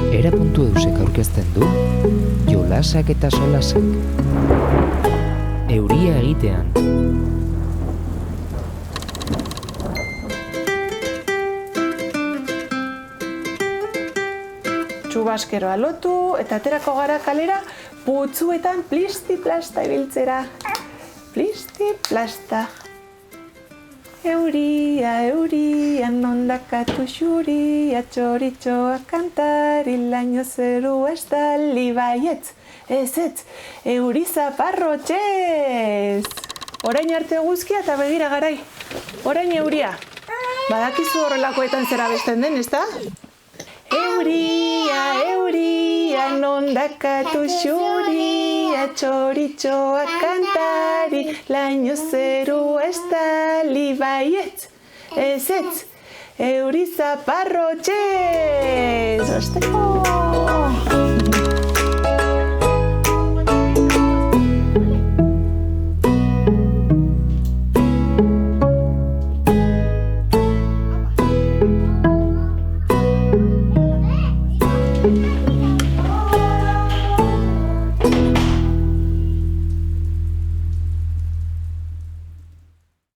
Era puntu eusek aurkezten du, jolasak eta solasak. Euria egitean. Txubaskero alotu eta aterako gara kalera putzuetan plisti-plasta ibiltzera. Plisti-plasta. Euria, euria, nondakatu xuria, txoritxoa kantari, laino zeru estali baietz, ez, euri zaparrotxez. Orain arte guzkia eta begira garai, orain euria. Badakizu horrelakoetan zera besten den, ezta? Euria, euria, nondakatu xuria, txoritxoa kantari, laino zeru estali baietz, ez, euri zaparrotxez. Osteko!